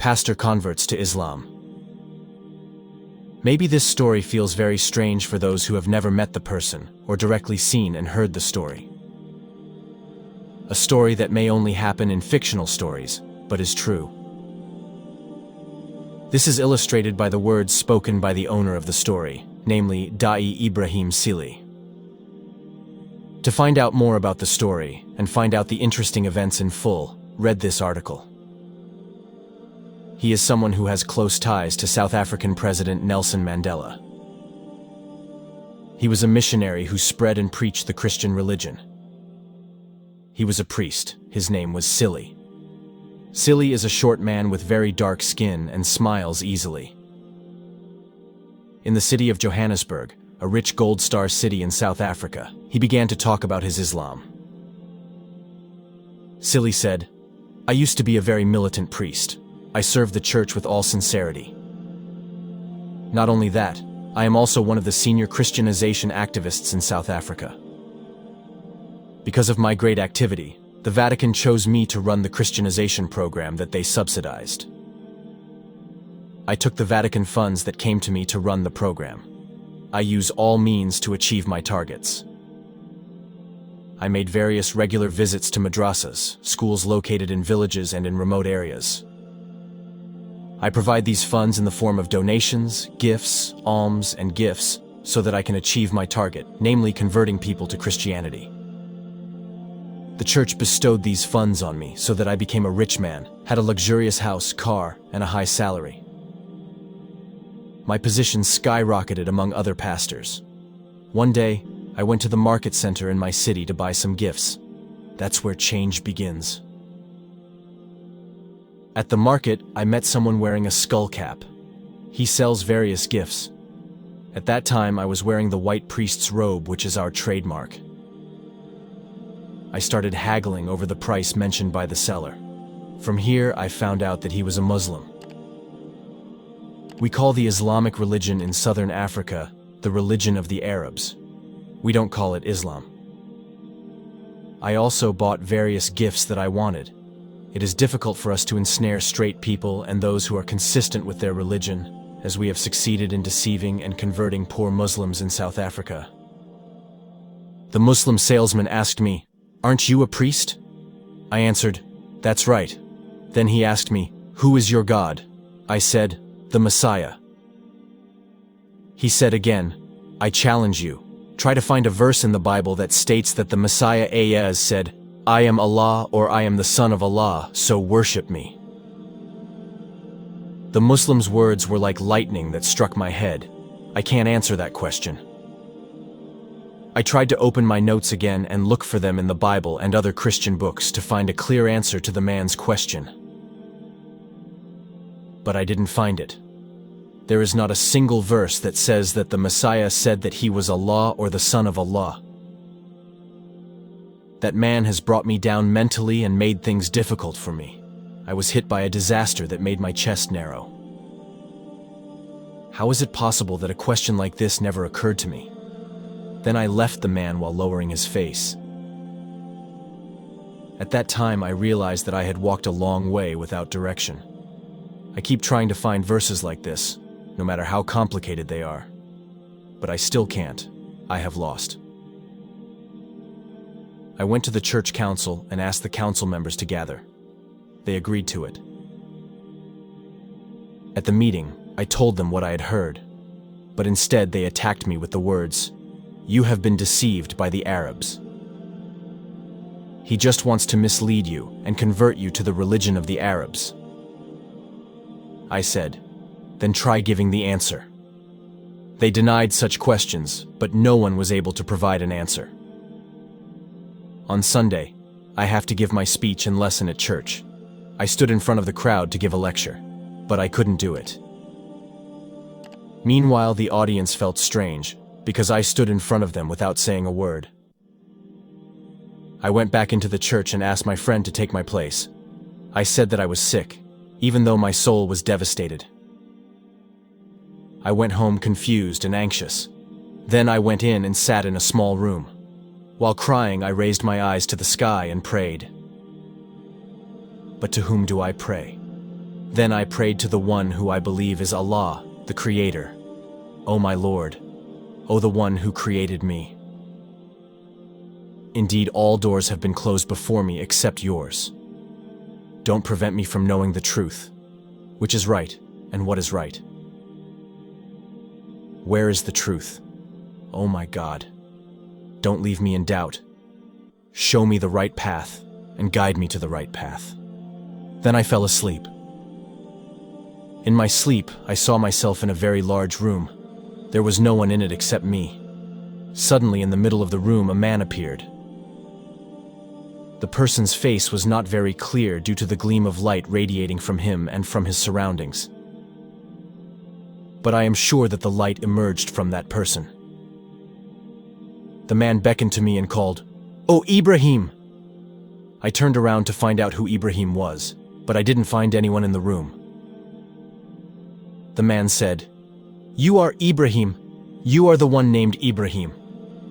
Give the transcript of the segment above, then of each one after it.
pastor converts to Islam. Maybe this story feels very strange for those who have never met the person or directly seen and heard the story. A story that may only happen in fictional stories, but is true. This is illustrated by the words spoken by the owner of the story, namely Da'i Ibrahim Sily. To find out more about the story and find out the interesting events in full, read this article. He is someone who has close ties to South African President Nelson Mandela. He was a missionary who spread and preached the Christian religion. He was a priest. His name was Sily. Sily is a short man with very dark skin and smiles easily. In the city of Johannesburg, a rich gold star city in South Africa, he began to talk about his Islam. Sily said, "I used to be a very militant priest. I serve the church with all sincerity. Not only that, I am also one of the senior Christianization activists in South Africa. Because of my great activity, the Vatican chose me to run the Christianization program that they subsidized. I took the Vatican funds that came to me to run the program. I use all means to achieve my targets. I made various regular visits to madrasas, schools located in villages and in remote areas. I provide these funds in the form of donations, gifts, alms, and gifts so that I can achieve my target, namely converting people to Christianity. The church bestowed these funds on me so that I became a rich man, had a luxurious house, car, and a high salary. My position skyrocketed among other pastors. One day, I went to the market center in my city to buy some gifts. That's where change begins. At the market, I met someone wearing a skull cap. He sells various gifts. At that time, I was wearing the white priest's robe, which is our trademark. I started haggling over the price mentioned by the seller. From here, I found out that he was a Muslim. We call the Islamic religion in southern Africa the religion of the Arabs. We don't call it Islam. I also bought various gifts that I wanted. It is difficult for us to ensnare straight people and those who are consistent with their religion, as we have succeeded in deceiving and converting poor Muslims in South Africa. The Muslim salesman asked me, "Aren't you a priest?" I answered, "That's right." Then he asked me, "Who is your God?" I said, "The Messiah." He said again, "I challenge you. Try to find a verse in the Bible that states that the Messiah Ayaz said, 'I am Allah,' or 'I am the Son of Allah, so worship me.'" The Muslim's words were like lightning that struck my head. I can't answer that question. I tried to open my notes again and look for them in the Bible and other Christian books to find a clear answer to the man's question. But I didn't find it. There is not a single verse that says that the Messiah said that he was Allah or the Son of Allah. That man has brought me down mentally and made things difficult for me. I was hit by a disaster that made my chest narrow. How is it possible that a question like this never occurred to me? Then I left the man while lowering his face. At that time, I realized that I had walked a long way without direction. I keep trying to find verses like this, no matter how complicated they are. But I still can't. I have lost. I went to the church council and asked the council members to gather. They agreed to it. At the meeting, I told them what I had heard, but instead they attacked me with the words, "You have been deceived by the Arabs. He just wants to mislead you and convert you to the religion of the Arabs." I said, "Then try giving the answer." They denied such questions, but no one was able to provide an answer. On Sunday, I have to give my speech and lesson at church. I stood in front of the crowd to give a lecture, but I couldn't do it. Meanwhile, the audience felt strange, because I stood in front of them without saying a word. I went back into the church and asked my friend to take my place. I said that I was sick, even though my soul was devastated. I went home confused and anxious. Then I went in and sat in a small room. While crying, I raised my eyes to the sky and prayed. But to whom do I pray? Then I prayed to the one who I believe is Allah, the Creator. O my Lord, O the one who created me. Indeed, all doors have been closed before me except yours. Don't prevent me from knowing the truth, which is right and what is right. Where is the truth? Oh my God, don't leave me in doubt. Show me the right path and guide me to the right path. Then I fell asleep. In my sleep, I saw myself in a very large room. There was no one in it except me. Suddenly, in the middle of the room, a man appeared. The person's face was not very clear due to the gleam of light radiating from him and from his surroundings. But I am sure that the light emerged from that person. The man beckoned to me and called, "Oh, Ibrahim!" I turned around to find out who Ibrahim was, but I didn't find anyone in the room. The man said, "You are Ibrahim. You are the one named Ibrahim.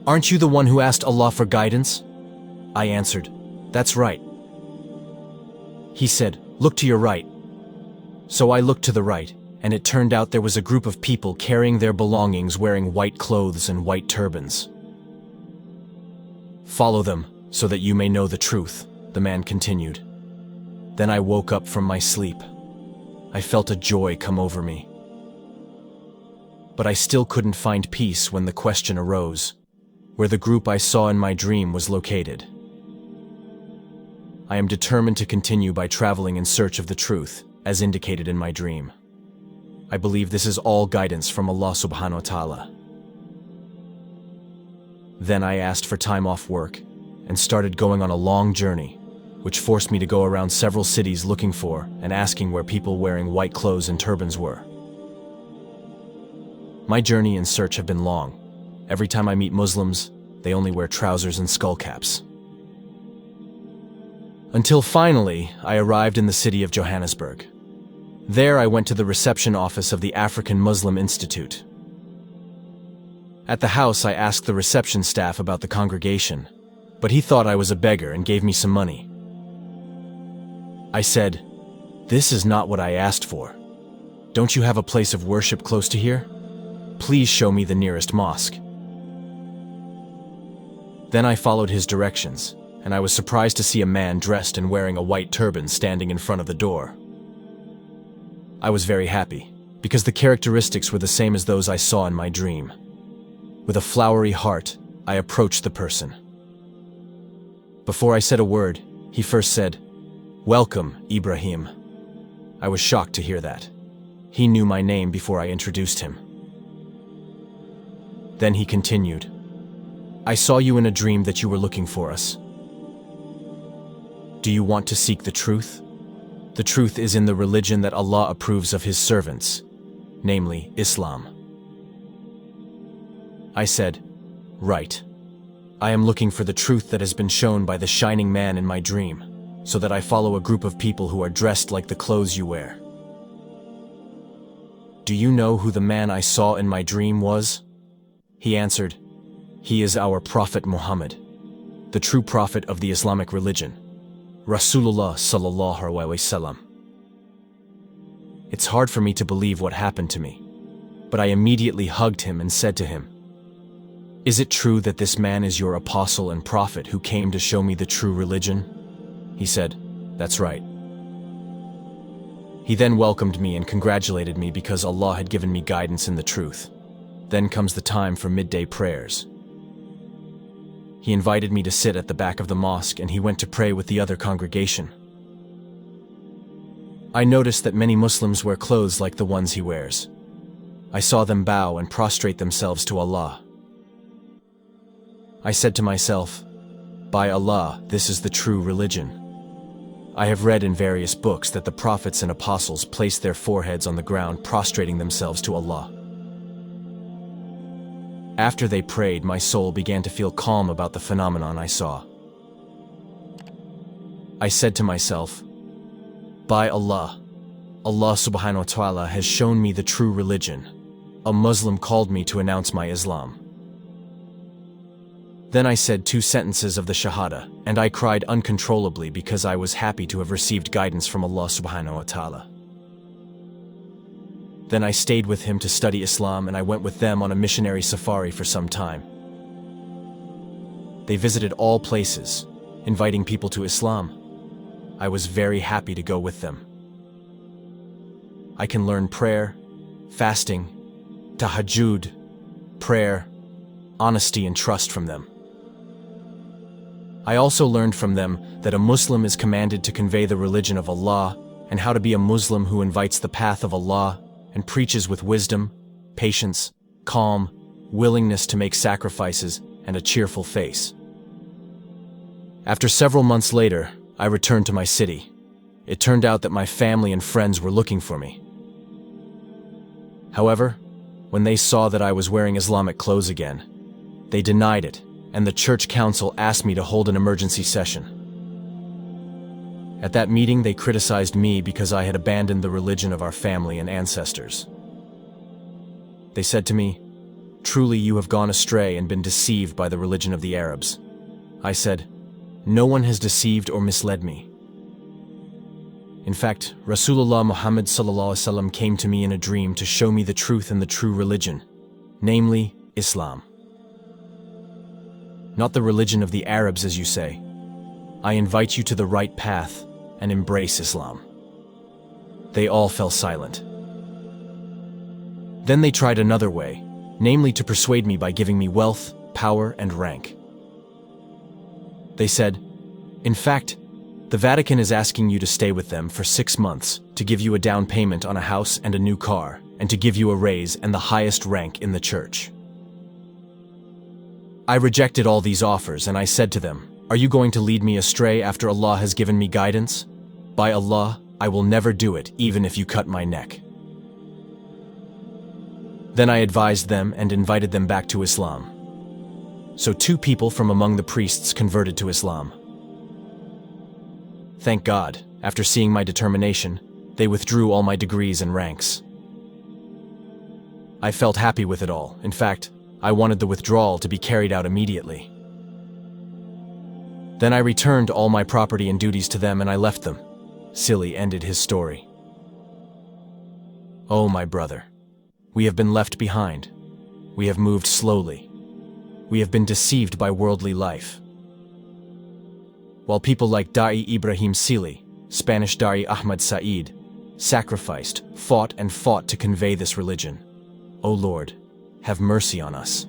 Aren't you the one who asked Allah for guidance?" I answered, "That's right." He said, "Look to your right." So I looked to the right, and it turned out there was a group of people carrying their belongings wearing white clothes and white turbans. "Follow them, so that you may know the truth," the man continued. Then I woke up from my sleep. I felt a joy come over me. But I still couldn't find peace when the question arose, where the group I saw in my dream was located. I am determined to continue by traveling in search of the truth, as indicated in my dream. I believe this is all guidance from Allah subhanahu wa ta'ala. Then I asked for time off work and started going on a long journey, which forced me to go around several cities looking for and asking where people wearing white clothes and turbans were. My journey and search have been long. Every time I meet Muslims, they only wear trousers and skull caps. Until finally, I arrived in the city of Johannesburg. There I went to the reception office of the African Muslim Institute. At the house, I asked the reception staff about the congregation, but he thought I was a beggar and gave me some money. I said, "This is not what I asked for. Don't you have a place of worship close to here? Please show me the nearest mosque." Then I followed his directions, and I was surprised to see a man dressed and wearing a white turban standing in front of the door. I was very happy, because the characteristics were the same as those I saw in my dream. With a flowery heart, I approached the person. Before I said a word, he first said, "Welcome, Ibrahim." I was shocked to hear that. He knew my name before I introduced him. Then he continued, "I saw you in a dream that you were looking for us. Do you want to seek the truth? The truth is in the religion that Allah approves of His servants, namely Islam." I said, "Right. I am looking for the truth that has been shown by the shining man in my dream, so that I follow a group of people who are dressed like the clothes you wear." "Do you know who the man I saw in my dream was?" He answered, "He is our Prophet Muhammad, the true prophet of the Islamic religion, Rasulullah sallallahu alaihi wasallam." It's hard for me to believe what happened to me, but I immediately hugged him and said to him, "Is it true that this man is your apostle and prophet who came to show me the true religion?" He said, "That's right." He then welcomed me and congratulated me because Allah had given me guidance in the truth. Then comes the time for midday prayers. He invited me to sit at the back of the mosque and he went to pray with the other congregation. I noticed that many Muslims wear clothes like the ones he wears. I saw them bow and prostrate themselves to Allah. I said to myself, "By Allah, this is the true religion." I have read in various books that the prophets and apostles placed their foreheads on the ground prostrating themselves to Allah. After they prayed, my soul began to feel calm about the phenomenon I saw. I said to myself, "By Allah, Allah subhanahu wa ta'ala has shown me the true religion. A Muslim called me to announce my Islam." Then I said 2 sentences of the Shahada, and I cried uncontrollably because I was happy to have received guidance from Allah subhanahu wa ta'ala. Then I stayed with him to study Islam, and I went with them on a missionary safari for some time. They visited all places, inviting people to Islam. I was very happy to go with them. I can learn prayer, fasting, tahajjud, prayer, honesty and trust from them. I also learned from them that a Muslim is commanded to convey the religion of Allah and how to be a Muslim who invites the path of Allah and preaches with wisdom, patience, calm, willingness to make sacrifices, and a cheerful face. After several months later, I returned to my city. It turned out that my family and friends were looking for me. However, when they saw that I was wearing Islamic clothes again, they denied it, and the church council asked me to hold an emergency session. At that meeting, they criticized me because I had abandoned the religion of our family and ancestors. They said to me, "Truly you have gone astray and been deceived by the religion of the Arabs." I said, "No one has deceived or misled me. In fact, Rasulullah Muhammad ﷺ came to me in a dream to show me the truth and the true religion, namely Islam. Not the religion of the Arabs, as you say. I invite you to the right path and embrace Islam." They all fell silent. Then they tried another way, namely to persuade me by giving me wealth, power, and rank. They said, "In fact, the Vatican is asking you to stay with them for 6 months to give you a down payment on a house and a new car, and to give you a raise and the highest rank in the church." I rejected all these offers, and I said to them, "Are you going to lead me astray after Allah has given me guidance? By Allah, I will never do it, even if you cut my neck." Then I advised them and invited them back to Islam. So 2 people from among the priests converted to Islam. Thank God, after seeing my determination, they withdrew all my degrees and ranks. I felt happy with it all. In fact, I wanted the withdrawal to be carried out immediately. Then I returned all my property and duties to them and I left them. Sily ended his story. Oh, my brother, we have been left behind. We have moved slowly. We have been deceived by worldly life. While people like Da'i Ibrahim Sily, Spanish Da'i Ahmad Said, sacrificed, fought to convey this religion. O Lord, have mercy on us.